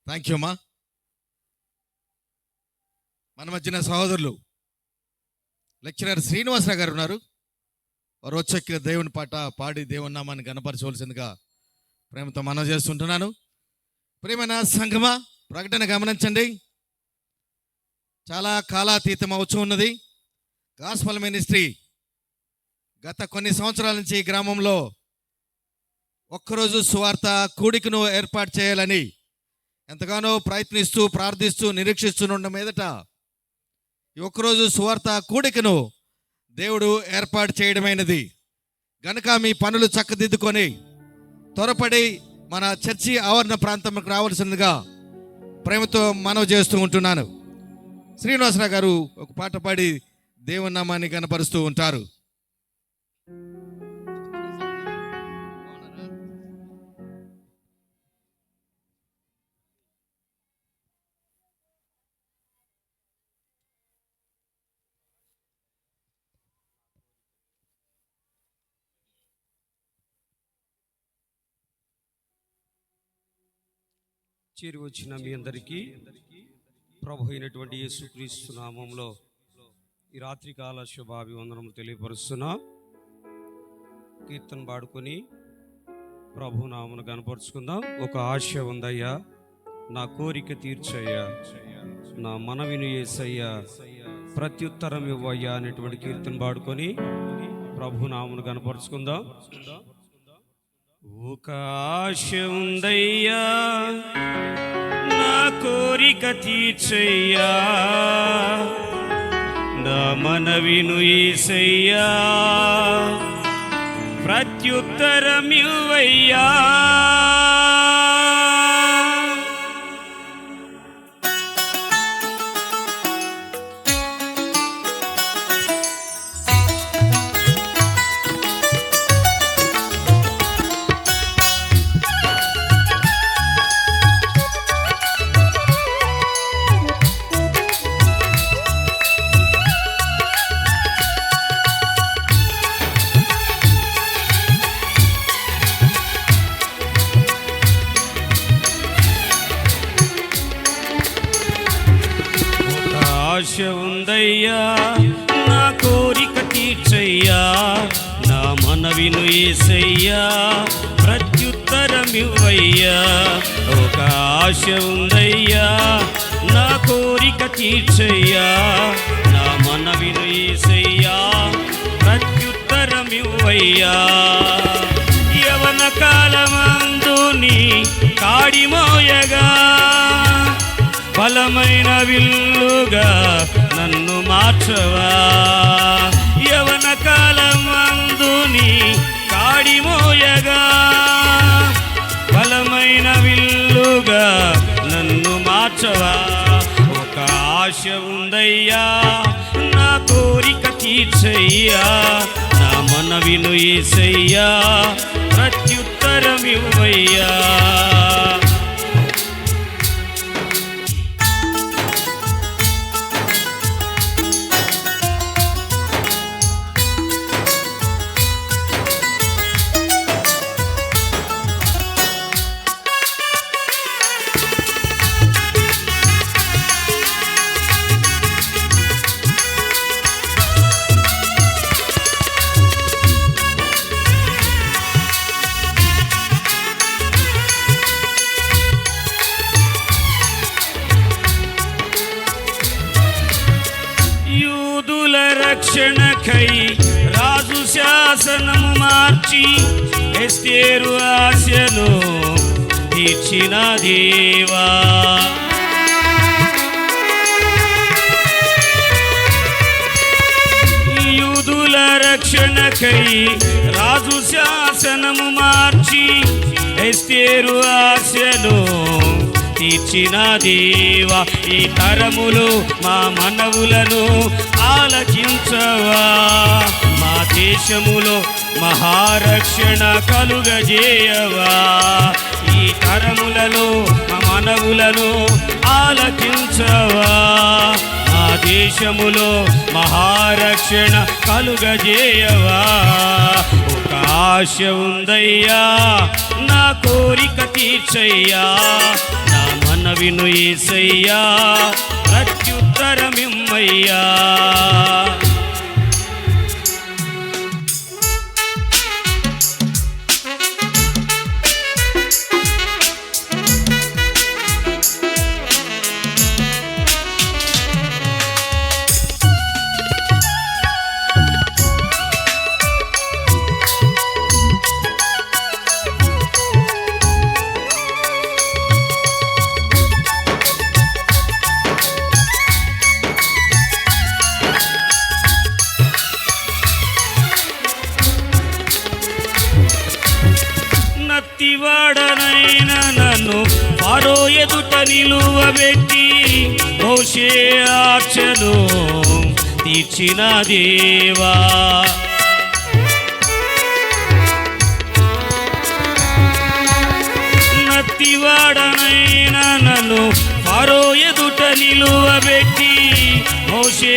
Thank you అమ్మా. మన మధ్యన సహోదరులు లెక్చరర్ శ్రీనివాసరావు గారు ఉన్నారు. వారు వచ్చి దేవుని పాట పాడి దేవుని నామాన్ని గణపరచవలసిందిగా ప్రేమతో మనవి చేస్తుంటున్నాను. ప్రేమైన సంఘమా, ప్రకటన గమనించండి. చాలా కాలాతీతం అవుతూ ఉన్నది. గాస్పల్ మినిస్ట్రీ గత కొన్ని సంవత్సరాల నుంచి ఈ గ్రామంలో ఒక్కరోజు సువార్త కూడికను ఏర్పాటు చేయాలని ఎంతగానో ప్రయత్నిస్తూ ప్రార్థిస్తూ నిరీక్షిస్తుండడం మీదట ఈ ఒక్కరోజు సువార్త కూడికను దేవుడు ఏర్పాటు చేయడమైనది. గనుక మీ పనులు చక్కదిద్దుకొని త్వరపడి మన చర్చి ఆవరణ ప్రాంతంకి రావాల్సిందిగా ప్రేమతో మనవి చేస్తూ ఉంటున్నాను. శ్రీనివాసరావు గారు ఒక పాట పాడి దేవుని నామాన్ని కనపరుస్తూ ఉంటారు. చేరి వచ్చిన మీ అందరికీ ప్రభు అయినటువంటి యేసుక్రీస్తు నామంలో ఈ రాత్రికాల శుభాభివందనము తెలియపరుస్తున్నా. కీర్తన పాడుకొని ప్రభు నామను కనపరుచుకుందాం. ఒక ఆశ ఉందయ్యా, నా కోరిక తీర్చయ్యా, నా మనవిని యేసయ్యా, ప్రత్యుత్తరం ఇవ్వయ్యా అనేటువంటి కీర్తన పాడుకొని ప్రభు నామను కనపరుచుకుందాం. ఒక ఆశ ఉందయ్యా, నా కోరిక తీర్చయ్యా, నా మనవిను యేసయ్యా, ప్రత్యుత్తరం ఇవ్వయ్యా. ఆశ ఉందయ్యా, నా కోరిక తీర్చయ్యా, నా మనవిను యేసయ్యా, ప్రత్యుత్తరం ఇవ్వయ్యా. ఒక ఆశ ఉందయ్యా, నా కోరిక తీర్చయ్యా, నా మనవిను యేసయ్యా, ప్రత్యుత్తరం ఇవ్వయ్యా. యవన కాలమందు నీ కాడిమోయగా బలమైన విల్లుగా నన్ను మార్చవా. యవన కాలమందు నీ కాడిమోయగా బలమైన విల్లుగా నన్ను మార్చవా. ఒక ఆశ ఉందయ్యా, నా కోరిక తీర్చయ్యా, నా మనవిను యేసయ్యా, ప్రత్యుత్తరం ఇవ్వయ్యా. రక్షణకై రాజు శాసనము మార్చి ఎస్తేరు ఆశను తీర్చిన దేవా. యూదుల రక్షణకై రాజు శాసనము మార్చి ఎస్తేరు ఆశను తీర్చిన దేవా. ఈ తరములు మా మనవులను ఆలకించవా, మా దేశములో మహారక్షణ కలుగజేయవా. ఈ తరములలో మా మనవులను ఆలకించవా, మా దేశములో మహారక్షణ కలుగజేయవా. ఒక ఆశ ఉందయ్యా, నా కోరిక తీర్చయ్యా, నా మనవిను యేసయ్యా ప్రత్యుత్తరమిమ్మయ్యా. నత్తివాడనైన నన్ను ఫరో ఎదుట నిలువబెట్టి మోషే ఆశను తీర్చిన దేవా. నత్తివాడనైన నన్ను ఫరో ఎదుట నిలువబెట్టి మోషే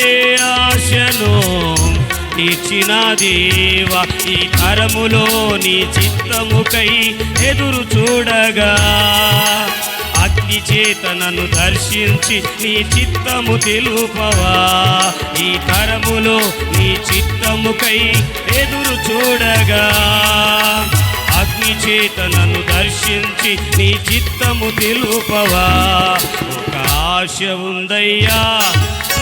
ఆశను తీర్చిన దేవా. ఈ తరములో నీ చిత్తముకై ఎదురు చూడగా అగ్ని చేత నన్ను దర్శించి నీ చిత్తము తెలుపవా. ఈ తరములో నీ చిత్తముకై ఎదురు చూడగా అగ్ని చేత నన్ను దర్శించి నీ చిత్తము తెలుపవా. ఒక ఆశ ఉందయ్యా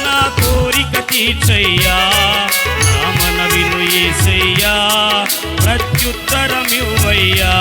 నా కోరిక తీర్చయ్యా. నా మనవిను యేసయ్యా ప్రత్యుత్తరమివ్వయ్యా.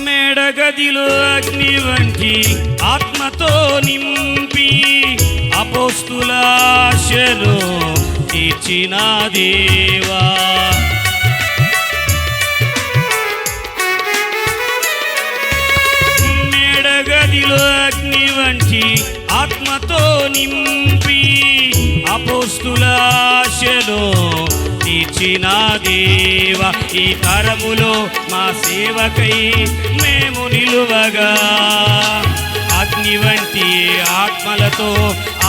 మేడగదిలో అగ్ని వంటి ఆత్మతో నింపి అపోస్తుల ఆశను తీర్చిన దేవా. మేడగదిలో అగ్ని వంటి ఆత్మతో నింపి అపోస్తుల ఆశను తీర్చిన దేవా. ఈ తరములో మా సేవకై మేము నిలువగా అగ్ని వంటి ఆత్మలతో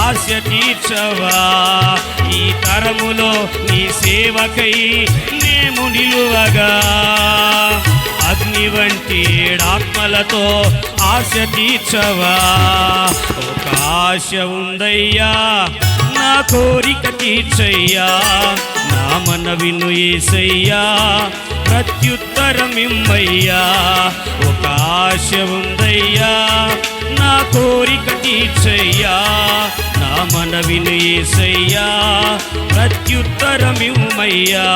ఆశ తీర్చవా. ఈ తరములో నీ సేవకై మేము నిలువగా అగ్ని వంటి ఆత్మలతో ఆశ తీర్చవా. ఒక ఆశ ఉందయ్యా నా కోరిక తీర్చయ్యా. నా మనవిను యేసయ్యా ప్రత్యుత్తరమిమ్మయ్యా. ఒక ఆశ ఉందయ్యా నా కోరిక తీర్చయ్యా. నా మనవిను యేసయ్యా ప్రత్యుత్తరమిమ్మయ్యా.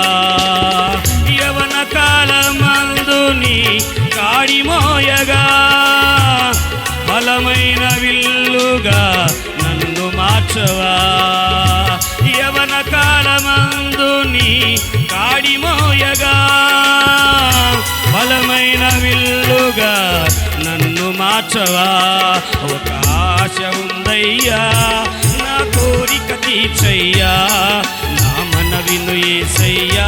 యవన కాలమందుని కాడిమోయగా బలమైన విల్లుగా నన్ను మార్చవా. యవన కాలమందుని కాడిమోయగా బలమైన విల్లుగా నన్ను మార్చవా. ఒక ఆశ ఉందయ్యా నా కోరిక తీర్చయ్యా. నా మనవిను యేసయ్యా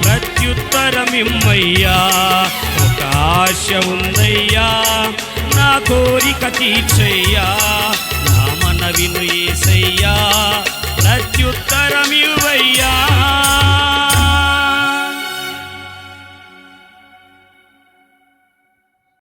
ప్రత్యుత్తరమిమ్మయ్యా. ఒక ఆశ ఉందయ్యా నా కోరిక తీర్చయ్యా.